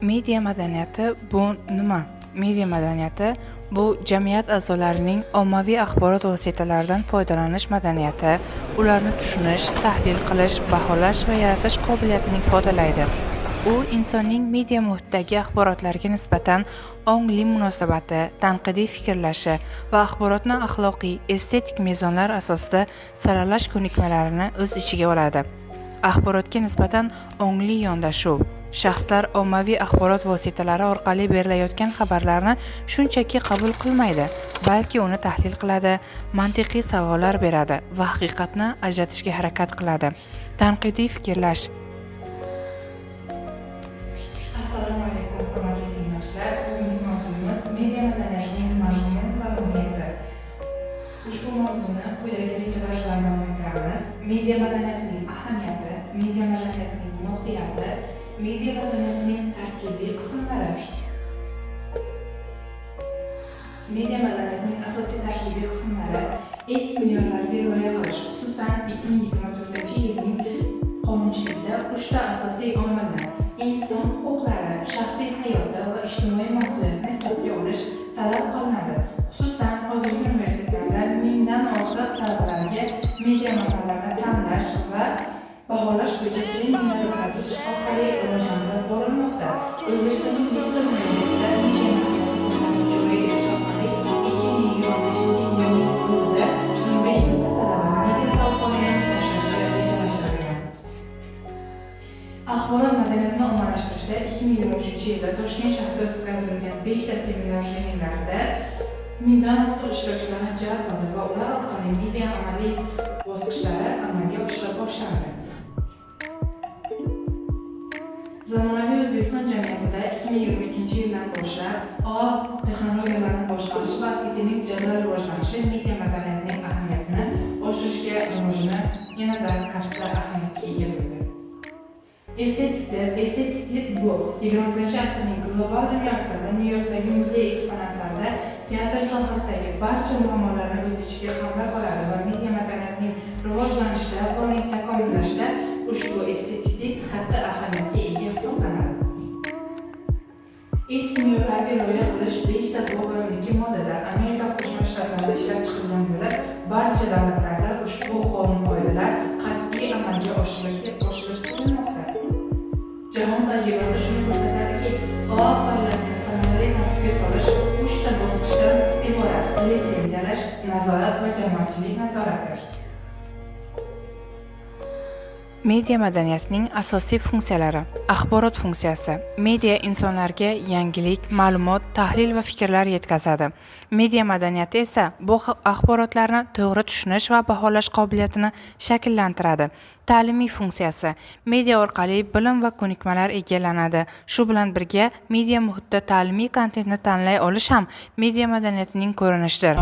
Media madaniyati bu nima? Media madaniyati bu jamiyat a'zolarining ommaviy axborot vositalaridan foydalanish madaniyati, ularni tushunish, tahlil qilish, baholash va yaratish qobiliyatini ifodalaydi. U insonning media muhitdagi axborotlarga nisbatan ongli munosabati, tanqidiy fikrlashi va axborotni axloqiy, estetik mezonlar asosida saralash ko'nikmalarini o'z ichiga oladi. Axborotga nisbatan ongli yondashuv. Shaxslar ommaviy axborot vositalari orqali berilayotgan xabarlarni shunchaki qabul qilmaydi, balki uni tahlil qiladi, mantiqiy savollar beradi va haqiqatni ajratishga harakat qiladi. Tanqidiy fikrlash. Assalomu alaykum, hurmatli tinglovchilar. Bugungi mavzuimiz media madaniyatining mazmuni va mohiyati. Ushbu mavzuni quyidagi rejalar bilan davom ettiramiz. Media madaniyatining ahamiyati, media madaniyatining mohiyati, media madaniyatining tarkibiy qismlari. Media madaniyatining asosiy tarkibiy qismlari etik me'yorlarga rioya qilish, xususan 2024-yilning qonunchiligida 3 ta asosiy omilni inson huquqlari, shaxsiy hayoti va ijtimoiy mas'uliyatni hisobga olish talab qilinadi. Xususan, hozirgi universitetlarda mingdan ortiq talabalarga media maqolalarni tanlash va baholash bo'yicha treninglar o'tkazish orqali rivojlantirib borilmoqda. O'zbekistonning bir universitetida media maqolalarni joriy etish orqali 2025-yilning o'zida 15 mingta talaba media savodxonligini boshlashi rejalashtirilgan. Axborot madaniyatini ommalashtirishda 2023-yilda Toshkent shahrida o'tkazilgan 5 ta seminar treninglarida mingdan ortiq ishtirokchilarni jalb qildi va ular orqali media amaliy bosqichlari amalga oshira boshlandi. Zamonaviy O'zbekiston jamiyatida 2022-yildan boshlab texnologiyalarni boshqarish va marketingning jadal rivojlanishi media madaniyatining ahamiyatini oshirishga rivojini yanada katta ahamiyatga ega bo'ldi. Estetik bu 21-asrning global dunyosida va Nyu-Yorkdagi muzey eksponatlarida teatr sohasidagi barcha muammolarni o'z ichiga qamrab oladi va media madaniyatining rivojlanishida va uning takomillashida ushbu estetiklik katta ahamiyatga ega hisoblanadi. Etik me'yorlarga rioya qilish 5 ta blok va 12 moddada Amerika Qo'shma Shtatlarida ishlab chiqilgan bo'lib, barcha davlatlarda ushbu qonun-qoidalar qat'iy amalga oshirib qo'yilmoqda. Jahon tajribasi shuni ko'rsatadiki, faoliyatini samarali tartibga solish 3 ta bosqichdan iborat: litsenziyalash, nazorat va jamoatchilik nazorati. Media madaniyatining asosiy funksiyalari. Axborot funksiyasi. Media insonlarga yangilik, ma'lumot, tahlil va fikrlar yetkazadi. Media madaniyati esa bu axborotlarni to'g'ri tushunish va baholash qobiliyatini shakllantiradi. Ta'limiy funksiyasi. Media orqali bilim va ko'nikmalar egallanadi. Shu bilan birga, media muhitda ta'limiy kontentni tanlay olish ham media madaniyatining ko'rinishidir.